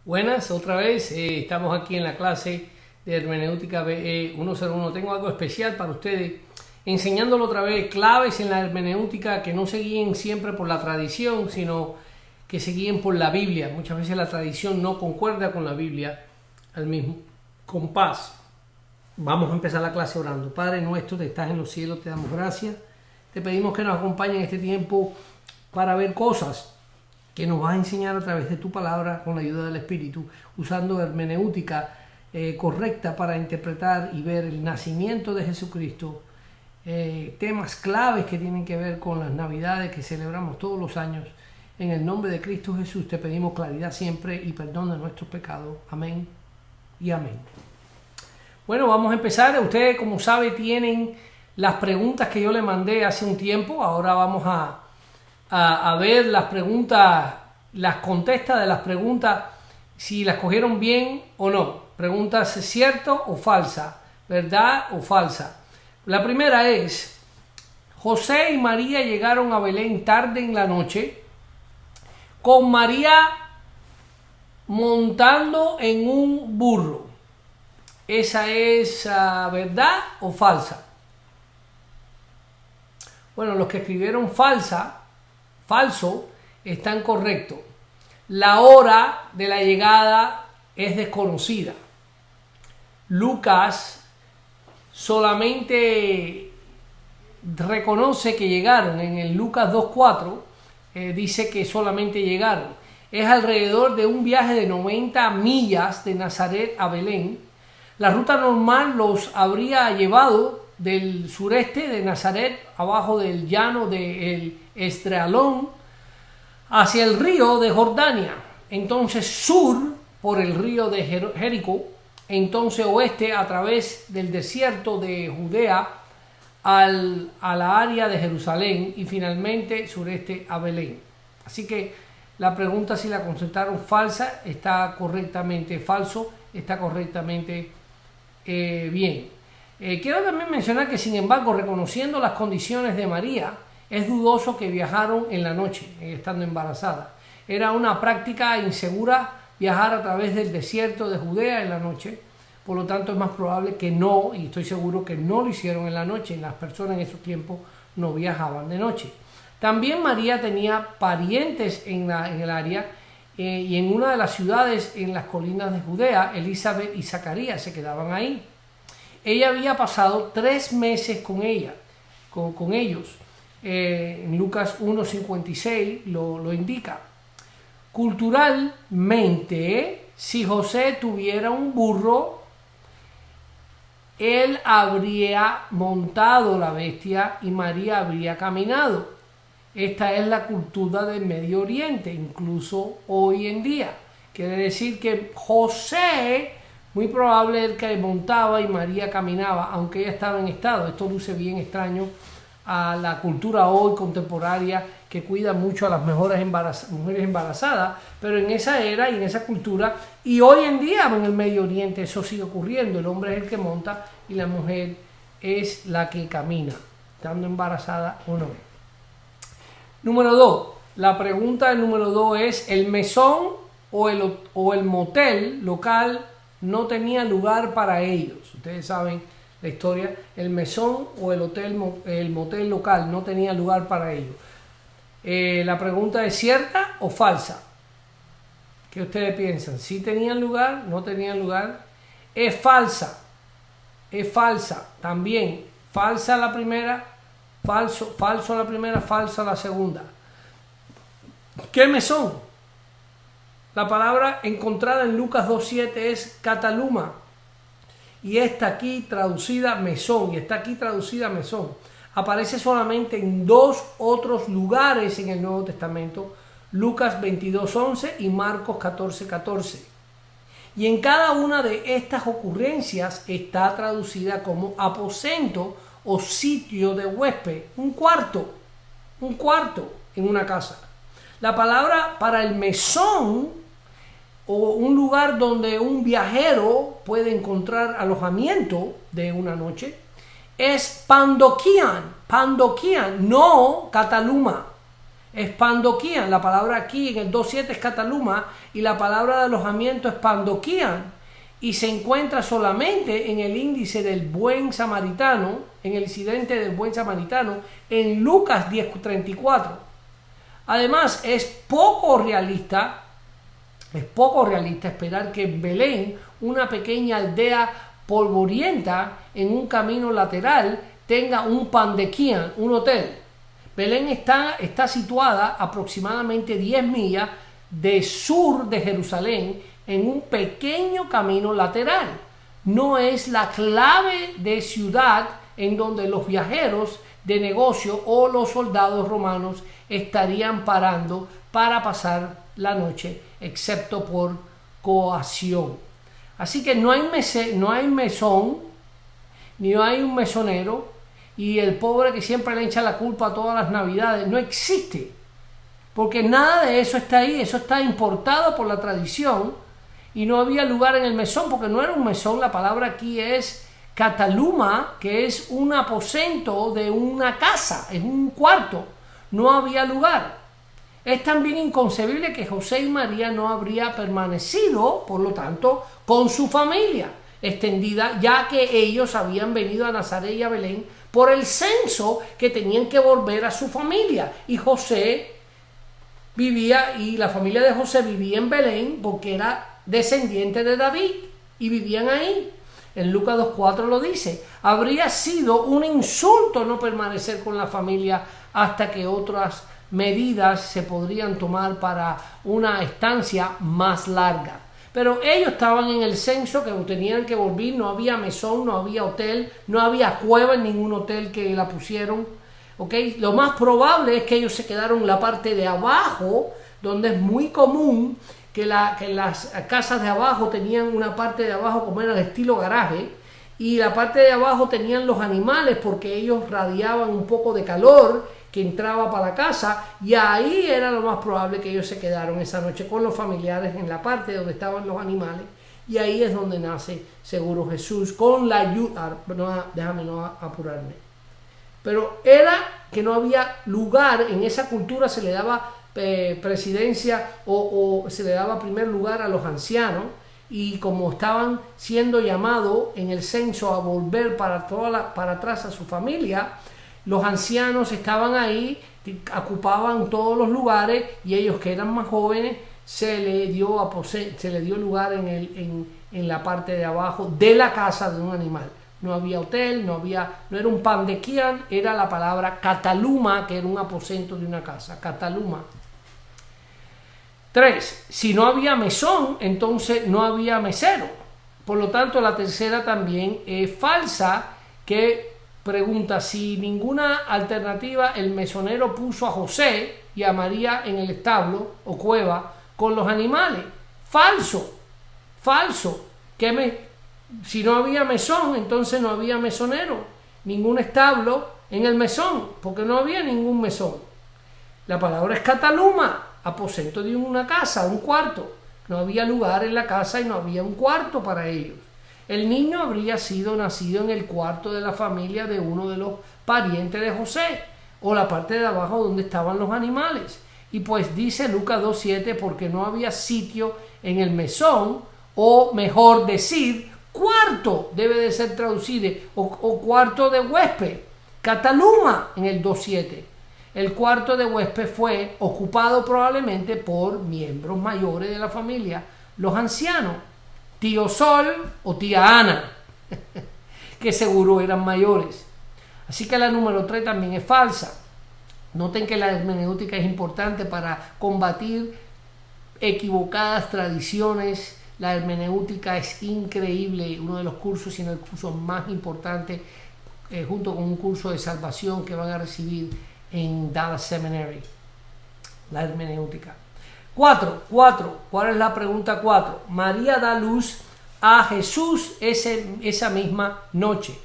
Buenas, otra vez. Estamos aquí en la clase de Hermenéutica BE 101. Tengo algo especial para ustedes, enseñándolo otra vez, claves en la hermenéutica que no se guíen siempre por la tradición, sino que se guíen por la Biblia. Muchas veces la tradición no concuerda con la Biblia al mismo compás. Vamos a empezar la clase orando. Padre nuestro que estás en los cielos, te damos gracias. Te pedimos que nos acompañen en este tiempo para ver cosas que nos vas a enseñar a través de tu palabra con la ayuda del Espíritu, usando hermenéutica correcta para interpretar y ver el nacimiento de Jesucristo, temas claves que tienen que ver con las Navidades que celebramos todos los años. En el nombre de Cristo Jesús te pedimos claridad siempre y perdón de nuestros pecados. Amén y amén. Bueno, vamos a empezar. Ustedes, como saben, tienen las preguntas que yo les mandé hace un tiempo. Ahora vamos a ver las preguntas, las contestas de las preguntas, si las cogieron bien o no. Preguntas cierto o falsa, verdad o falsa. La primera es: José y María llegaron a Belén tarde en la noche, con María montando en un burro. ¿Esa es verdad o falsa? Bueno, los que escribieron falso, están correctos. La hora de la llegada es desconocida. Lucas solamente reconoce que llegaron. En el Lucas 2.4 dice que solamente llegaron. Es alrededor de un viaje de 90 millas de Nazaret a Belén. La ruta normal los habría llevado del sureste de Nazaret, abajo del llano del Esdraelón, hacia el río de Jordania, entonces sur por el río de Jericó, entonces oeste a través del desierto de Judea a la área de Jerusalén y finalmente sureste a Belén. Así que la pregunta, si la contestaron falsa, está correctamente; falso, está correctamente bien. Quiero también mencionar que, sin embargo, reconociendo las condiciones de María, es dudoso que viajaron en la noche, estando embarazada. Era una práctica insegura viajar a través del desierto de Judea en la noche, por lo tanto es más probable que no, y estoy seguro que no lo hicieron en la noche. Las personas en esos tiempos no viajaban de noche. También María tenía parientes en el área, y en una de las ciudades en las colinas de Judea, Elizabeth y Zacarías se quedaban ahí. Ella había pasado 3 meses con ellos. En Lucas 1.56 lo indica. Culturalmente, si José tuviera un burro, él habría montado la bestia y María habría caminado. Esta es la cultura del Medio Oriente, incluso hoy en día. Quiere decir que José, muy probable, el que montaba y María caminaba, aunque ella estaba en estado. Esto luce bien extraño a la cultura hoy contemporánea, que cuida mucho a las mujeres embarazadas, pero en esa era y en esa cultura, y hoy en día en el Medio Oriente, eso sigue ocurriendo. El hombre es el que monta y la mujer es la que camina, estando embarazada o no. Número 2. La pregunta del número 2 es: ¿el mesón o el motel local no tenía lugar para ellos? Ustedes saben la historia. El mesón o el motel local no tenía lugar para ellos. La pregunta es: ¿cierta o falsa? ¿Qué ustedes piensan? ¿Sí tenían lugar? ¿No tenían lugar? Es falsa. Es falsa también. Falsa la primera, falso la primera, falsa la segunda. ¿Qué mesón? La palabra encontrada en Lucas 2.7 es cataluma, y está aquí traducida mesón, Aparece solamente en 2 otros lugares en el Nuevo Testamento: Lucas 22.11 y Marcos 14.14. Y en cada una de estas ocurrencias está traducida como aposento o sitio de huésped, un cuarto en una casa. La palabra para el mesón, o un lugar donde un viajero puede encontrar alojamiento de una noche, es pandokian, no cataluma. es Pandoquían. La palabra aquí en el 2.7 es Cataluma y la palabra de alojamiento es Pandoquían. Y se encuentra solamente en el índice del buen samaritano, en el incidente del buen samaritano, en Lucas 10:34. Además, es poco realista esperar que en Belén, una pequeña aldea polvorienta en un camino lateral, tenga un pandequían, un hotel. Belén está situada aproximadamente 10 millas de sur de Jerusalén en un pequeño camino lateral. No es la clave de ciudad en donde los viajeros de negocio o los soldados romanos estarían parando para pasar la noche, excepto por coacción. Así que no hay mesón, ni hay un mesonero, y el pobre que siempre le echa la culpa a todas las navidades, no existe, porque nada de eso está ahí, eso está importado por la tradición, y no había lugar en el mesón, porque no era un mesón, la palabra aquí es cataluma, que es un aposento de una casa, es un cuarto, no había lugar. Es también inconcebible que José y María no habría permanecido, por lo tanto, con su familia extendida, ya que ellos habían venido a Nazaret y a Belén por el censo que tenían que volver a su familia. Y José vivía, y la familia de José vivía en Belén porque era descendiente de David y vivían ahí. En Lucas 2.4 lo dice. Habría sido un insulto no permanecer con la familia hasta que otras medidas se podrían tomar para una estancia más larga. Pero ellos estaban en el censo que tenían que volver, no había mesón, no había hotel, no había cueva en ningún hotel que la pusieron. ¿Okay? Lo más probable es que ellos se quedaron en la parte de abajo, donde es muy común que las casas de abajo tenían una parte de abajo como era de estilo garaje, y la parte de abajo tenían los animales porque ellos radiaban un poco de calor que entraba para la casa, y ahí era lo más probable que ellos se quedaron esa noche con los familiares en la parte donde estaban los animales, y ahí es donde nace seguro Jesús con la ayuda, déjame no apurarme, pero era que no había lugar en esa cultura, se le daba presidencia o se le daba primer lugar a los ancianos, y como estaban siendo llamados en el censo a volver para atrás a su familia, los ancianos estaban ahí, ocupaban todos los lugares, y ellos que eran más jóvenes se le dio lugar en la parte de abajo de la casa de un animal. No había hotel, no era un pandequían, era la palabra cataluma, que era un aposento de una casa, cataluma. 3. Si no había mesón, entonces no había mesero. Por lo tanto, la tercera también es falsa, que pregunta si ninguna alternativa el mesonero puso a José y a María en el establo o cueva con los animales. Falso. Si no había mesón, entonces no había mesonero. Ningún establo en el mesón, porque no había ningún mesón. La palabra es cataluma, aposento de una casa, un cuarto. No había lugar en la casa y no había un cuarto para ellos. El niño habría nacido en el cuarto de la familia de uno de los parientes de José, o la parte de abajo donde estaban los animales. Y pues dice Lucas 2.7, porque no había sitio en el mesón, o mejor decir, cuarto, debe de ser traducido, o cuarto de huésped, cataluma en el 2.7. El cuarto de huésped fue ocupado probablemente por miembros mayores de la familia, los ancianos, tío Sol o tía Ana, que seguro eran mayores. Así que la número 3 también es falsa. Noten que la hermenéutica es importante para combatir equivocadas tradiciones. La hermenéutica es increíble, uno de los cursos, sino el curso más importante, junto con un curso de salvación que van a recibir en Dallas Seminary. La hermenéutica. 4. ¿Cuál es la pregunta 4? María da luz a Jesús esa misma noche.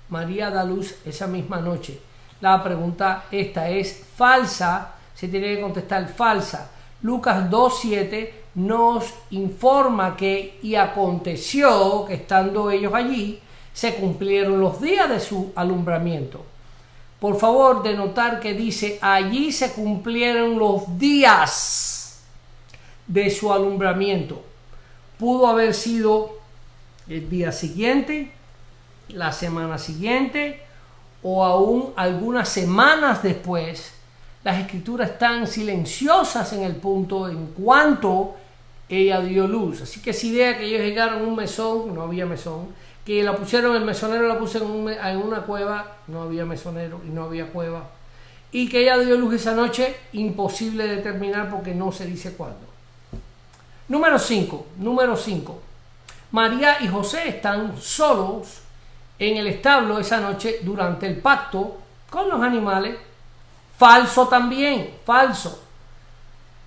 María da luz esa misma noche. La pregunta esta es falsa, se tiene que contestar falsa. Lucas 2.7 nos informa que y aconteció que estando ellos allí se cumplieron los días de su alumbramiento. por favor, de notar que dice, allí se cumplieron los días de su alumbramiento. Pudo haber sido el día siguiente, la semana siguiente o aún algunas semanas después. Las escrituras están silenciosas en el punto en cuanto ella dio luz. Así que esa idea que ellos llegaron a un mesón, no había mesón, que la pusieron, el mesonero la puso en una cueva, no había mesonero y no había cueva, y que ella dio luz esa noche, imposible determinar porque no se dice cuándo. Número 5. María y José están solos en el establo esa noche durante el pacto con los animales. Falso también, falso.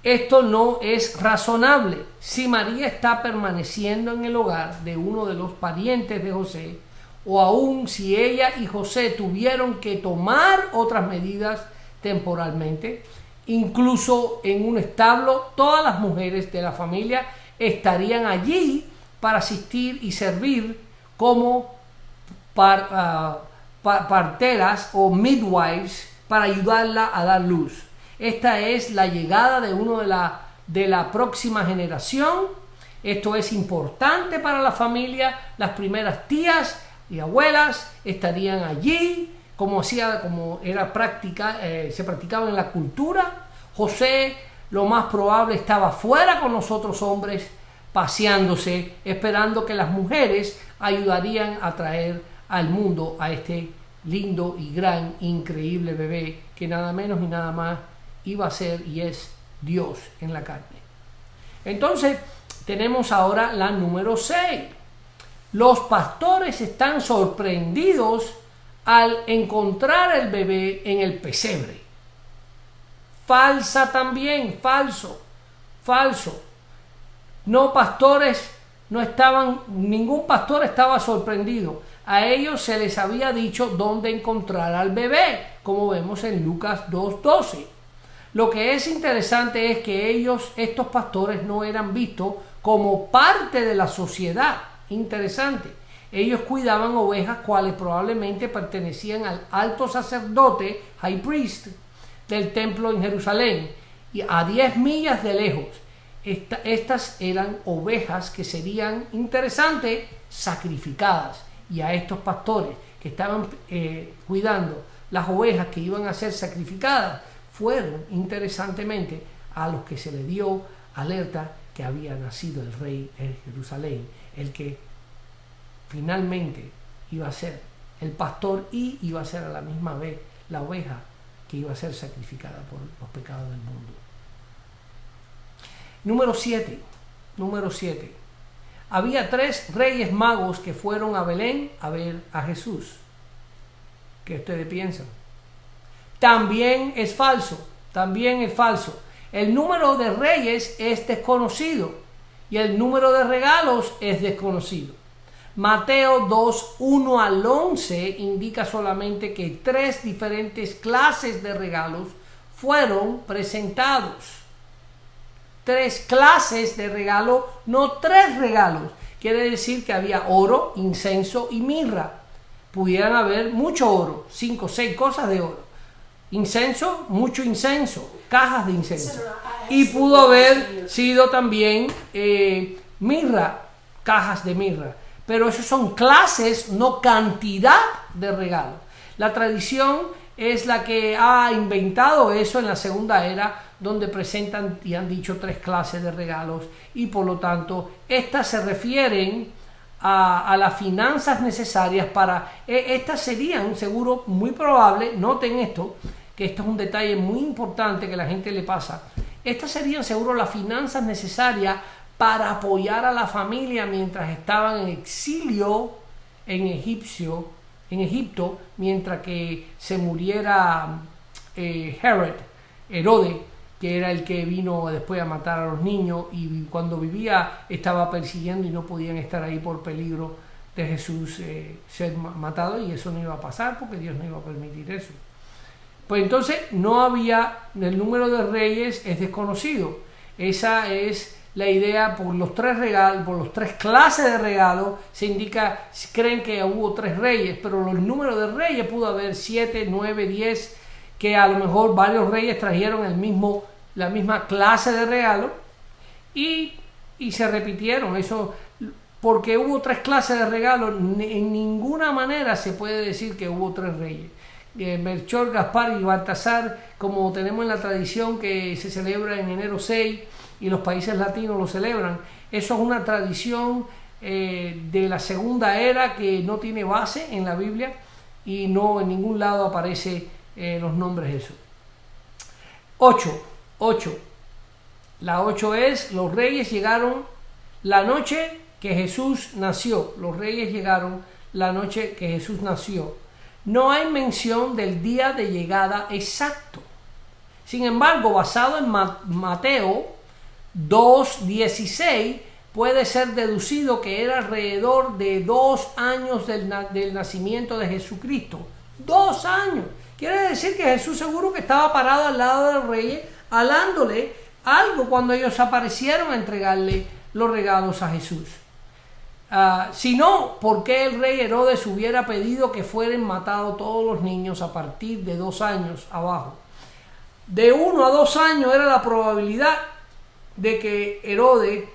Esto no es razonable. Si María está permaneciendo en el hogar de uno de los parientes de José, o aún si ella y José tuvieron que tomar otras medidas temporalmente, incluso en un establo, todas las mujeres de la familia estarían allí para asistir y servir como parteras o midwives para ayudarla a dar luz. Esta es la llegada de uno de la próxima generación. Esto es importante para la familia. Las primeras tías y abuelas estarían allí, como era práctica, se practicaba en la cultura. José, lo más probable, estaba fuera con los otros hombres, paseándose, esperando que las mujeres ayudarían a traer al mundo a este lindo y gran, increíble bebé que nada menos y nada más iba a ser y es Dios en la carne. Entonces tenemos ahora la número 6. Los pastores están sorprendidos al encontrar el bebé en el pesebre. Falsa también, falso. Ningún pastor estaba sorprendido. A ellos se les había dicho dónde encontrar al bebé, como vemos en Lucas 2:12. Lo que es interesante es que estos pastores, no eran vistos como parte de la sociedad. Interesante. Ellos cuidaban ovejas cuales probablemente pertenecían al alto sacerdote, high priest, del templo en Jerusalén, y a 10 millas de lejos. Estas eran ovejas que serían, interesantes, sacrificadas. Y a estos pastores que estaban cuidando las ovejas que iban a ser sacrificadas, fueron, interesantemente, a los que se le dio alerta que había nacido el rey en Jerusalén, el que finalmente iba a ser el pastor y iba a ser a la misma vez la oveja que iba a ser sacrificada por los pecados del mundo. Número 7. Había 3 reyes magos que fueron a Belén a ver a Jesús. ¿Qué ustedes piensan? También es falso. El número de reyes es desconocido y el número de regalos es desconocido. Mateo 2:1 al 11 indica solamente que 3 diferentes clases de regalos fueron presentados. 3 clases de regalo, no 3 regalos. Quiere decir que había oro, incienso y mirra. Pudieran haber mucho oro, 5 o 6 cosas de oro. Incienso, mucho incienso, cajas de incienso. Y pudo haber sido también mirra, cajas de mirra. Pero eso son clases, no cantidad de regalos. La tradición es la que ha inventado eso en la segunda era, donde presentan y han dicho 3 clases de regalos, y por lo tanto estas se refieren a las finanzas necesarias para, estas serían seguro, muy probable, noten esto, que esto es un detalle muy importante que la gente le pasa, estas serían seguro las finanzas necesarias para apoyar a la familia mientras estaban en exilio en Egipto, mientras que se muriera Herodes, que era el que vino después a matar a los niños, y cuando vivía estaba persiguiendo y no podían estar ahí por peligro de Jesús ser matado, y eso no iba a pasar porque Dios no iba a permitir eso. Pues entonces no había, el número de reyes es desconocido. Esa es la idea por los tres regalos, por los tres clases de regalos, se indica, creen que hubo 3 reyes, pero los números de reyes pudo haber 7, 9, 10, que a lo mejor varios reyes trajeron la misma clase de regalo y se repitieron. Eso, porque hubo 3 clases de regalos, en ninguna manera se puede decir que hubo 3 reyes. Melchor, Gaspar y Baltasar, como tenemos en la tradición que se celebra en enero 6 y los países latinos lo celebran, eso es una tradición de la segunda era que no tiene base en la Biblia y no en ningún lado aparece los nombres de eso. 8. La 8 es: los reyes llegaron la noche que Jesús nació. Los reyes llegaron la noche que Jesús nació. No hay mención del día de llegada exacto. Sin embargo, basado en Mateo 2:16, puede ser deducido que era alrededor de 2 años del nacimiento de Jesucristo. 2 años. Quiere decir que Jesús seguro que estaba parado al lado de los reyes, hablándole algo cuando ellos aparecieron a entregarle los regalos a Jesús. Si no, ¿por qué el rey Herodes hubiera pedido que fueran matados todos los niños a partir de 2 años abajo? De 1 a 2 años era la probabilidad de que Herodes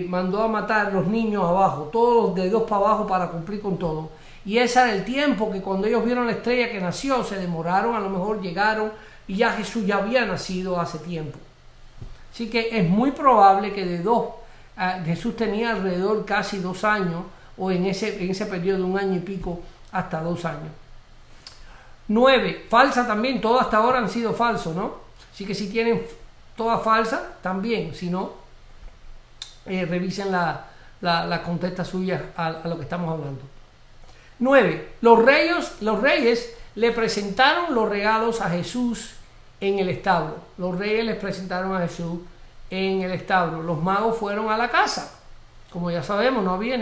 mandó a matar los niños abajo, todos de 2 para abajo, para cumplir con todo. Y ese era el tiempo que cuando ellos vieron la estrella que nació, se demoraron, a lo mejor llegaron y ya Jesús ya había nacido hace tiempo. Así que es muy probable que Jesús tenía alrededor casi 2 años, o en ese periodo de 1 año y pico hasta 2 años. 9, falsa también, todas hasta ahora han sido falsos, ¿no? Así que si tienen todas falsas, también, si no, revisen la contesta suya a lo que estamos hablando. 9, los reyes le presentaron los regalos a Jesús en el establo. Los reyes les presentaron a Jesús en el establo. Los magos fueron a la casa, como ya sabemos, no había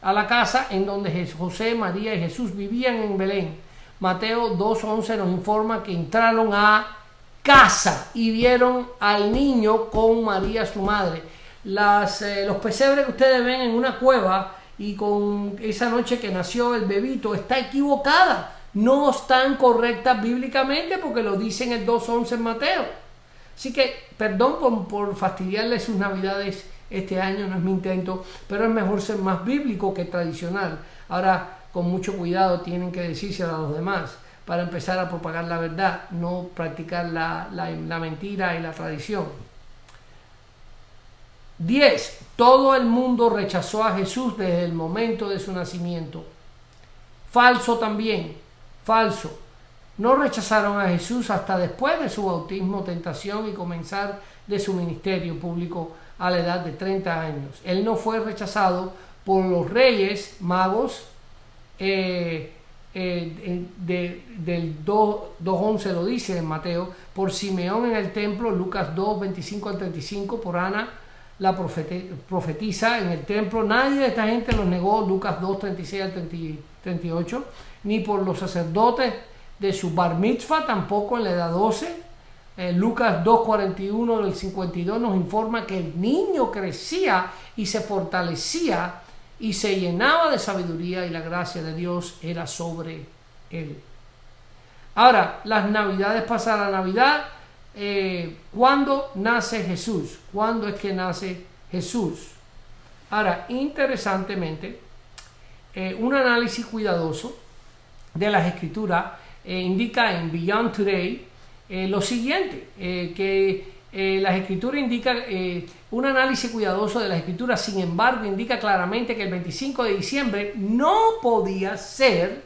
a la casa en donde José, María y Jesús vivían en Belén. Mateo 2:11 nos informa que entraron a casa y vieron al niño con María su madre. Los pesebres que ustedes ven en una cueva y con esa noche que nació el bebito está equivocada, no están correctas bíblicamente, porque lo dice en el 2:11 en Mateo. Así que perdón por fastidiarles sus navidades este año, no es mi intento, pero es mejor ser más bíblico que tradicional. Ahora, con mucho cuidado, tienen que decírselo a los demás para empezar a propagar la verdad, no practicar la mentira y la tradición. 10. Todo el mundo rechazó a Jesús desde el momento de su nacimiento. Falso también, falso. No rechazaron a Jesús hasta después de su bautismo, tentación y comenzar de su ministerio público a la edad de 30 años. Él no fue rechazado por los reyes magos, del 2:11 lo dice en Mateo, por Simeón en el templo, Lucas 2:25 al 35, por Ana, la profetisa en el templo. Nadie de esta gente los negó, Lucas 2:36 al 38, ni por los sacerdotes de su bar mitzvah, tampoco en la edad 12. Lucas 2:41 del 52 nos informa que el niño crecía y se fortalecía y se llenaba de sabiduría, y la gracia de Dios era sobre él. Ahora, las navidades pasan a la Navidad. ¿Cuándo nace Jesús? ¿Cuándo es que nace Jesús? Ahora, interesantemente, un análisis cuidadoso de las Escrituras indica en Beyond Today lo siguiente, que las Escrituras indican, un análisis cuidadoso de las Escrituras, sin embargo, indica claramente que el 25 de diciembre no podía ser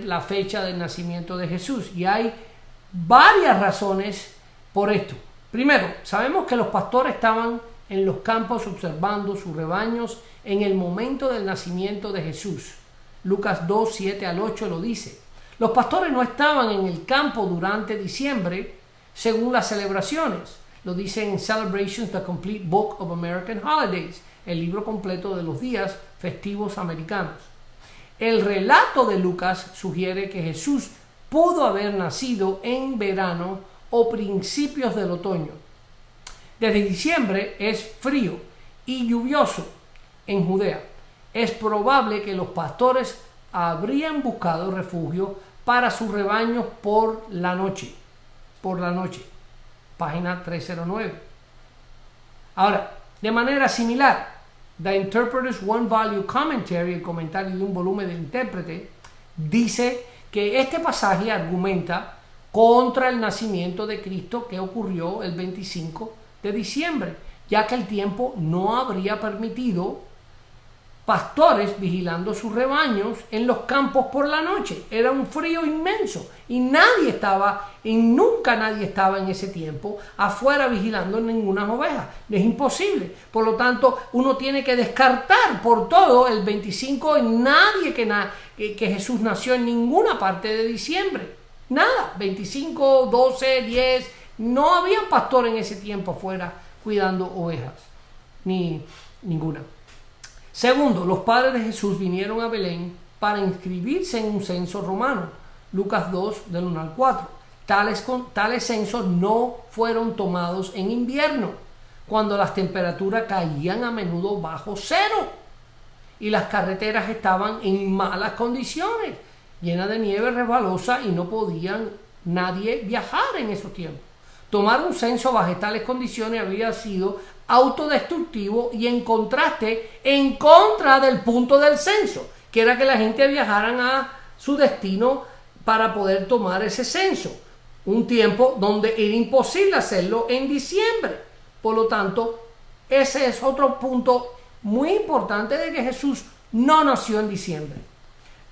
la fecha del nacimiento de Jesús, y hay varias razones por esto. Primero, sabemos que los pastores estaban en los campos observando sus rebaños en el momento del nacimiento de Jesús. Lucas 2:7 al 8 lo dice. Los pastores no estaban en el campo durante diciembre según las celebraciones. Lo dice en Celebrations, The Complete Book of American Holidays, el libro completo de los días festivos americanos. El relato de Lucas sugiere que Jesús pudo haber nacido en verano o principios del otoño. Desde diciembre es frío y lluvioso en Judea. Es probable que los pastores habrían buscado refugio para sus rebaños por la noche. Página 309. Ahora, de manera similar, The Interpreter's One Value Commentary, el comentario de un volumen del intérprete, dice que este pasaje argumenta contra el nacimiento de Cristo que ocurrió el 25 de diciembre, ya que el tiempo no habría permitido pastores vigilando sus rebaños en los campos por la noche. Era un frío inmenso y nunca nadie estaba en ese tiempo afuera vigilando ninguna oveja. Es imposible. Por lo tanto, uno tiene que descartar por todo el 25 en nadie que Jesús nació en ninguna parte de diciembre. Nada. 25, 12, 10. No había pastor en ese tiempo afuera cuidando ovejas. Ni ninguna. Segundo, los padres de Jesús vinieron a Belén para inscribirse en un censo romano. Lucas 2, del 1 al 4. Tales censos no fueron tomados en invierno, cuando las temperaturas caían a menudo bajo cero y las carreteras estaban en malas condiciones, llenas de nieve resbalosa, y no podían nadie viajar en esos tiempos. Tomar un censo bajo tales condiciones había sido autodestructivo y en contra del punto del censo, que era que la gente viajara a su destino para poder tomar ese censo. Un tiempo donde era imposible hacerlo en diciembre. Por lo tanto, ese es otro punto muy importante de que Jesús no nació en diciembre.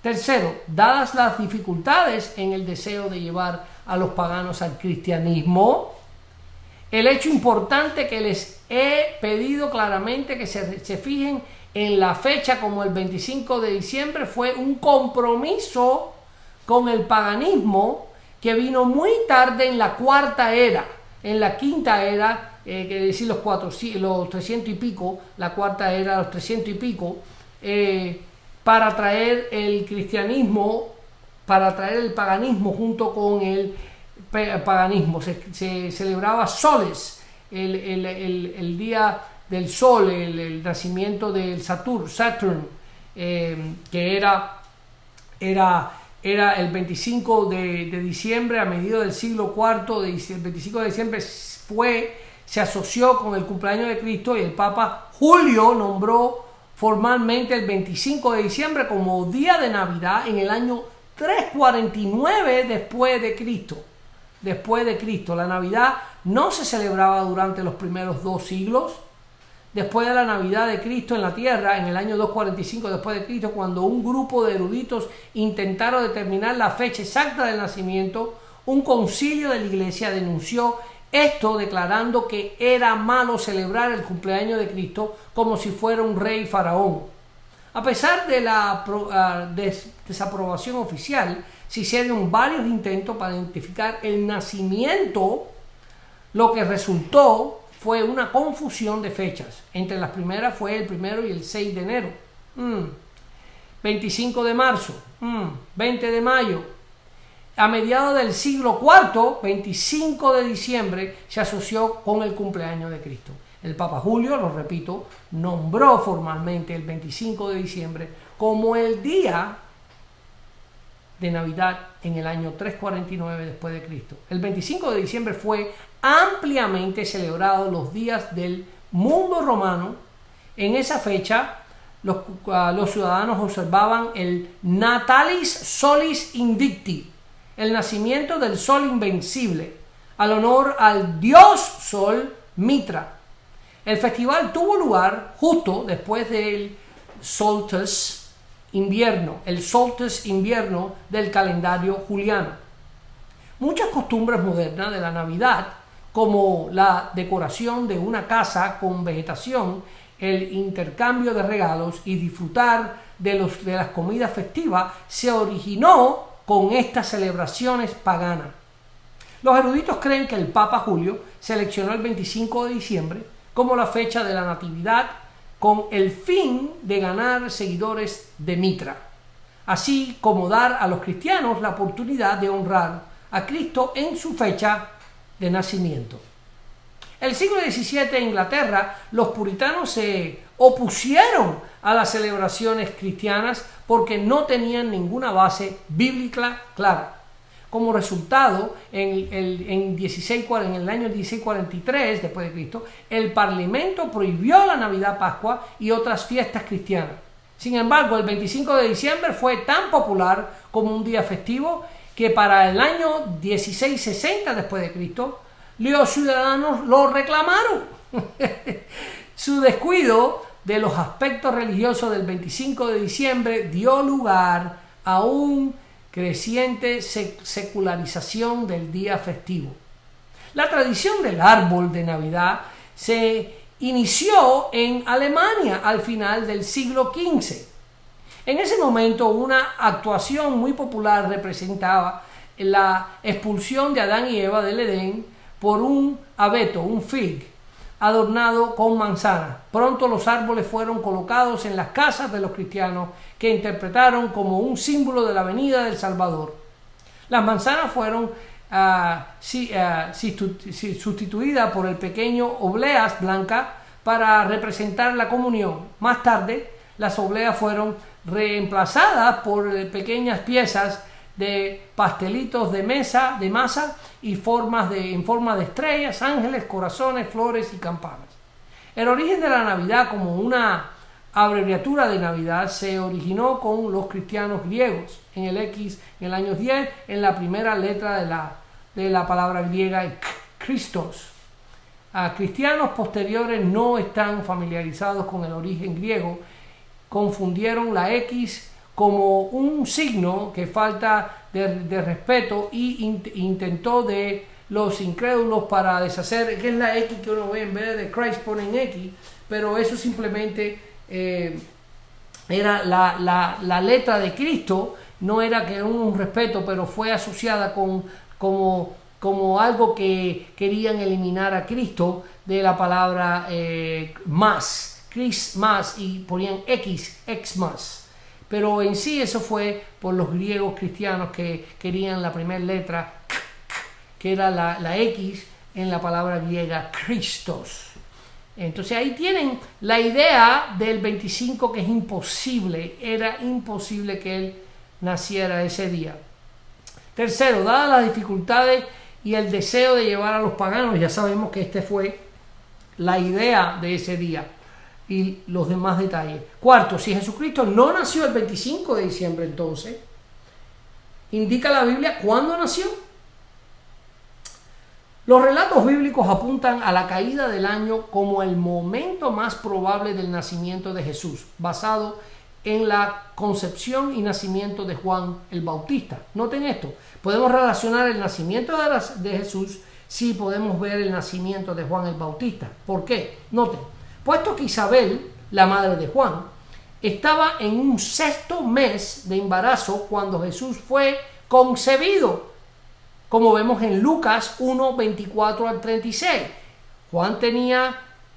Tercero, dadas las dificultades en el deseo de llevar a los paganos al cristianismo, el hecho importante que les he pedido claramente que se fijen en la fecha como el 25 de diciembre fue un compromiso con el paganismo que vino muy tarde en la cuarta era. En la quinta era, que decir los 300 y pico, la cuarta era los 300 y pico, para traer el cristianismo, para traer el paganismo junto con el paganismo. Se celebraba Soles, el día del sol, el nacimiento del Saturn, que era el 25 de diciembre, a mediados del siglo IV. El 25 de diciembre se asoció con el cumpleaños de Cristo, y el Papa Julio nombró formalmente el 25 de diciembre como día de Navidad en el año 349 después de Cristo. La Navidad no se celebraba durante los primeros 2 siglos. Después de la Navidad de Cristo en la tierra, en el año 245 después de Cristo, cuando un grupo de eruditos intentaron determinar la fecha exacta del nacimiento, un concilio de la iglesia denunció esto, declarando que era malo celebrar el cumpleaños de Cristo como si fuera un rey faraón. A pesar de la desaprobación oficial, se hicieron varios intentos para identificar el nacimiento. Lo que resultó fue una confusión de fechas. Entre las primeras fue el 1 y el 6 de enero, 25 de marzo, 20 de mayo. A mediados del siglo IV, 25 de diciembre, se asoció con el cumpleaños de Cristo. El Papa Julio, lo repito, nombró formalmente el 25 de diciembre como el día de Navidad en el año 349 después de Cristo. El 25 de diciembre fue ampliamente celebrado los días del mundo romano. En esa fecha, los ciudadanos observaban el Natalis Solis Invicti, el nacimiento del sol invencible, al honor al dios Sol Mitra. El festival tuvo lugar justo después del solstice invierno, del calendario juliano. Muchas costumbres modernas de la Navidad, como la decoración de una casa con vegetación, el intercambio de regalos y disfrutar de las comidas festivas, se originó con estas celebraciones paganas. Los eruditos creen que el Papa Julio seleccionó el 25 de diciembre como la fecha de la Natividad con el fin de ganar seguidores de Mitra, así como dar a los cristianos la oportunidad de honrar a Cristo en su fecha de nacimiento. El siglo XVII en Inglaterra, los puritanos se opusieron a las celebraciones cristianas porque no tenían ninguna base bíblica clara. Como resultado, en el año 1643 después de Cristo, el Parlamento prohibió la Navidad, Pascua y otras fiestas cristianas. Sin embargo, el 25 de diciembre fue tan popular como un día festivo que para el año 1660 después de Cristo, los ciudadanos lo reclamaron. Su descuido de los aspectos religiosos del 25 de diciembre dio lugar a un creciente secularización del día festivo. La tradición del árbol de Navidad se inició en Alemania al final del siglo XV. En ese momento, una actuación muy popular representaba la expulsión de Adán y Eva del Edén por un abeto, un fig, adornado con manzanas. Pronto los árboles fueron colocados en las casas de los cristianos, que interpretaron como un símbolo de la venida del Salvador. Las manzanas fueron sustituidas por el pequeño obleas blanca para representar la comunión. Más tarde, las obleas fueron reemplazadas por pequeñas piezas de pastelitos de masa y en forma de estrellas, ángeles, corazones, flores y campanas. El origen de la Navidad como una abreviatura de Navidad se originó con los cristianos griegos en el año 10, en la primera letra de la palabra griega Christos. Cristianos posteriores no están familiarizados con el origen griego, confundieron la X como un signo que falta de respeto y intentó de los incrédulos para deshacer, que es la X que uno ve en vez de Christ ponen X, pero eso simplemente era la letra de Cristo, no era que un respeto, pero fue asociada como algo que querían eliminar a Cristo de la palabra más, Christ más, y ponían X más. Pero en sí eso fue por los griegos cristianos que querían la primera letra, que era la X en la palabra griega Christos. Entonces ahí tienen la idea del 25, que es imposible, era imposible que él naciera ese día. Tercero, dadas las dificultades y el deseo de llevar a los paganos, ya sabemos que este fue la idea de ese día y los demás detalles. Cuarto, si Jesucristo no nació el 25 de diciembre, entonces, ¿indica la Biblia cuándo nació? Los relatos bíblicos apuntan a la caída del año como el momento más probable del nacimiento de Jesús, basado en la concepción y nacimiento de Juan el Bautista. Noten esto, podemos relacionar el nacimiento de Jesús si podemos ver el nacimiento de Juan el Bautista. ¿Por qué? Noten, puesto que Isabel, la madre de Juan, estaba en un 6º mes de embarazo cuando Jesús fue concebido, como vemos en Lucas 1, 24 al 36.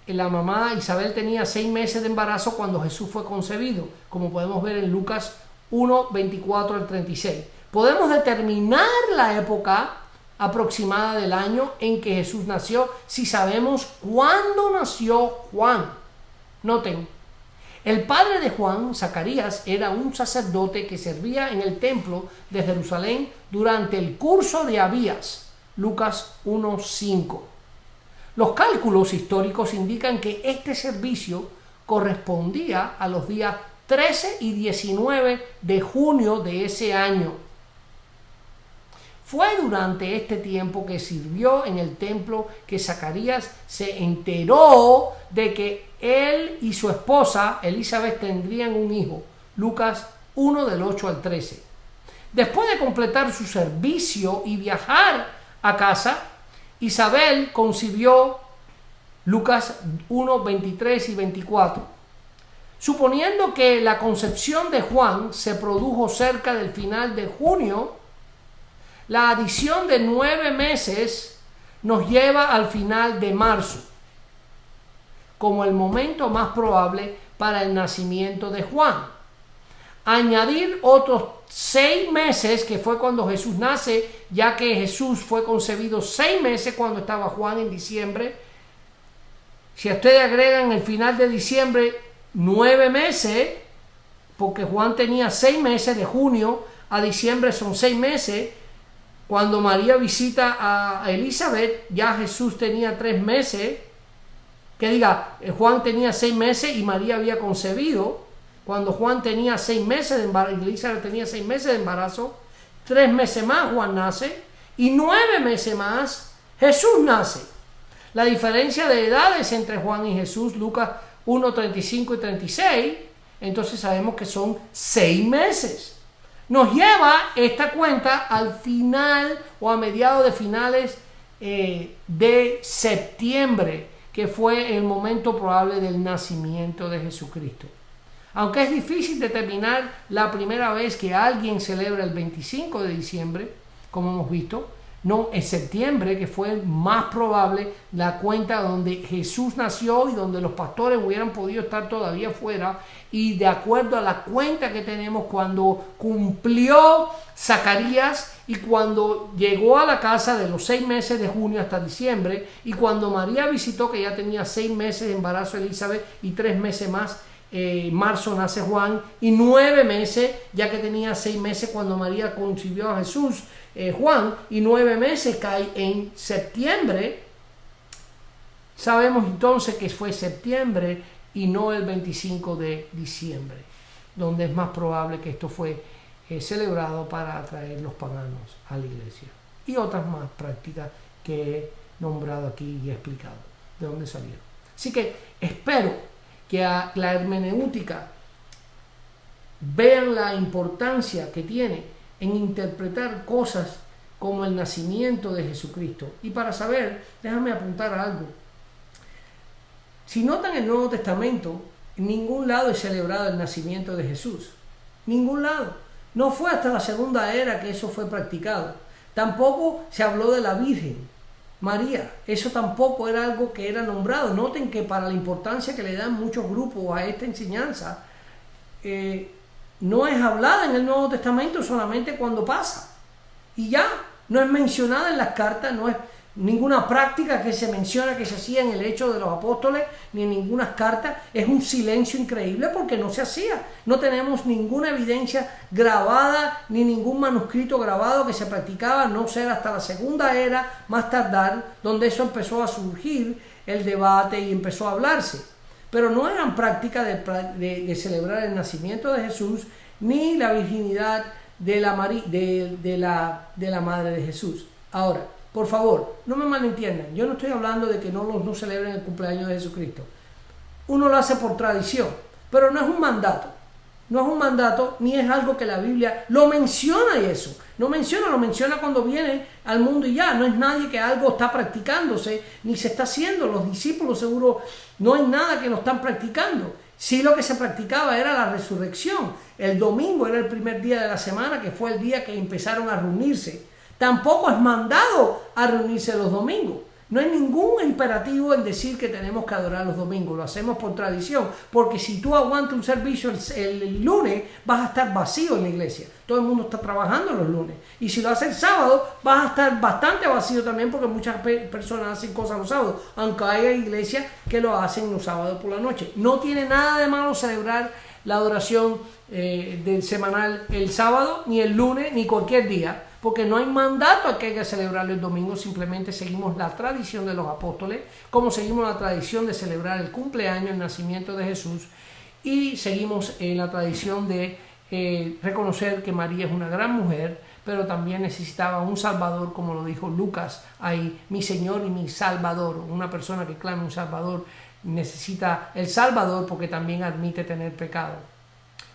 La mamá Isabel tenía 6 meses de embarazo cuando Jesús fue concebido, como podemos ver en Lucas 1, 24 al 36. Podemos determinar la época aproximada del año en que Jesús nació si sabemos cuándo nació Juan. Noten, el padre de Juan, Zacarías, era un sacerdote que servía en el templo de Jerusalén durante el curso de Abías, Lucas 1:5. Los cálculos históricos indican que este servicio correspondía a los días 13 y 19 de junio de ese año. Fue durante este tiempo que sirvió en el templo que Zacarías se enteró de que él y su esposa Elizabeth tendrían un hijo, Lucas 1 del 8 al 13. Después de completar su servicio y viajar a casa, Isabel concibió, Lucas 1, 23 y 24. Suponiendo que la concepción de Juan se produjo cerca del final de junio, la adición de 9 meses nos lleva al final de marzo, como el momento más probable para el nacimiento de Juan. Añadir otros 6 meses, que fue cuando Jesús nace, ya que Jesús fue concebido 6 meses cuando estaba Juan en diciembre, Si a ustedes agregan el final de diciembre 9 meses, porque Juan tenía 6 meses, de junio a diciembre son 6 meses. Cuando María visita a Elizabeth, ya Jesús tenía 3 meses. Juan tenía 6 meses y María había concebido. Cuando Juan tenía 6 meses de embarazo, Elizabeth tenía 6 meses de embarazo, 3 meses más Juan nace y 9 meses más Jesús nace. La diferencia de edades entre Juan y Jesús, Lucas 1, 35 y 36, entonces sabemos que son 6 meses. Nos lleva esta cuenta al final o a mediados de finales de septiembre, que fue el momento probable del nacimiento de Jesucristo. Aunque es difícil determinar la primera vez que alguien celebra el 25 de diciembre, como hemos visto, no, en septiembre, que fue más probable la cuenta donde Jesús nació y donde los pastores hubieran podido estar todavía fuera, y de acuerdo a la cuenta que tenemos cuando cumplió Zacarías y cuando llegó a la casa de los 6 meses de junio hasta diciembre, y cuando María visitó, que ya tenía 6 meses de embarazo Elizabeth y 3 meses más, marzo nace Juan, y 9 meses, ya que tenía 6 meses cuando María concibió a Jesús, Juan, y 9 meses cae en septiembre. Sabemos entonces que fue septiembre y no el 25 de diciembre, donde es más probable que esto fue celebrado para atraer los paganos a la iglesia, y otras más prácticas que he nombrado aquí y he explicado de dónde salieron. Así que espero que a la hermenéutica vean la importancia que tiene en interpretar cosas como el nacimiento de Jesucristo. Y para saber, déjame apuntar algo. Si notan el Nuevo Testamento, en ningún lado es celebrado el nacimiento de Jesús. Ningún lado. No fue hasta la segunda era que eso fue practicado. Tampoco se habló de la Virgen María. Eso tampoco era algo que era nombrado. Noten que para la importancia que le dan muchos grupos a esta enseñanza, no es hablada en el Nuevo Testamento solamente cuando pasa. Y ya, no es mencionada en las cartas, no es ninguna práctica que se menciona que se hacía en el Hecho de los Apóstoles, ni en ninguna carta. Es un silencio increíble porque no se hacía. No tenemos ninguna evidencia grabada, ni ningún manuscrito grabado que se practicaba, no ser hasta la segunda era, más tardar, donde eso empezó a surgir el debate y empezó a hablarse. Pero no eran prácticas de celebrar el nacimiento de Jesús, ni la virginidad de la madre de Jesús. Ahora, por favor, no me malentiendan. Yo no estoy hablando de que no celebren el cumpleaños de Jesucristo. Uno lo hace por tradición, pero no es un mandato. No es un mandato, ni es algo que la Biblia lo menciona, y eso. Lo menciona cuando viene al mundo y ya. No es nadie que algo está practicándose, ni se está haciendo. Los discípulos seguro no hay nada que lo están practicando. Sí, lo que se practicaba era la resurrección. El domingo era el primer día de la semana, que fue el día que empezaron a reunirse. Tampoco es mandado a reunirse los domingos. No hay ningún imperativo en decir que tenemos que adorar los domingos. Lo hacemos por tradición. Porque si tú aguantas un servicio el lunes, vas a estar vacío en la iglesia. Todo el mundo está trabajando los lunes. Y si lo haces el sábado, vas a estar bastante vacío también, porque muchas personas hacen cosas los sábados. Aunque haya iglesias que lo hacen los sábados por la noche. No tiene nada de malo celebrar la adoración del semanal el sábado, ni el lunes, ni cualquier día. Porque no hay mandato a que hay que celebrarlo el domingo, simplemente seguimos la tradición de los apóstoles, como seguimos la tradición de celebrar el cumpleaños, el nacimiento de Jesús, y seguimos la tradición de reconocer que María es una gran mujer, pero también necesitaba un Salvador, como lo dijo Lucas ahí, mi Señor y mi Salvador. Una persona que clama un Salvador necesita el Salvador porque también admite tener pecado.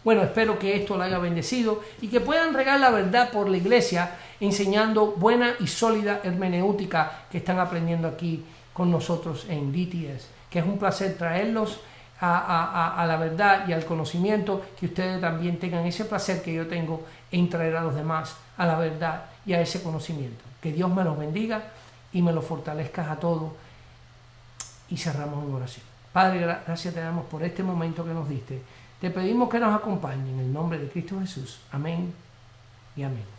Bueno, espero que esto lo haya bendecido y que puedan regar la verdad por la iglesia, enseñando buena y sólida hermenéutica que están aprendiendo aquí con nosotros en DTS. Que es un placer traerlos a la verdad y al conocimiento, que ustedes también tengan ese placer que yo tengo en traer a los demás a la verdad y a ese conocimiento. Que Dios me los bendiga y me los fortalezca a todos. Y cerramos en oración. Padre, gracias te damos por este momento que nos diste. Te pedimos que nos acompañe en el nombre de Cristo Jesús. Amén y amén.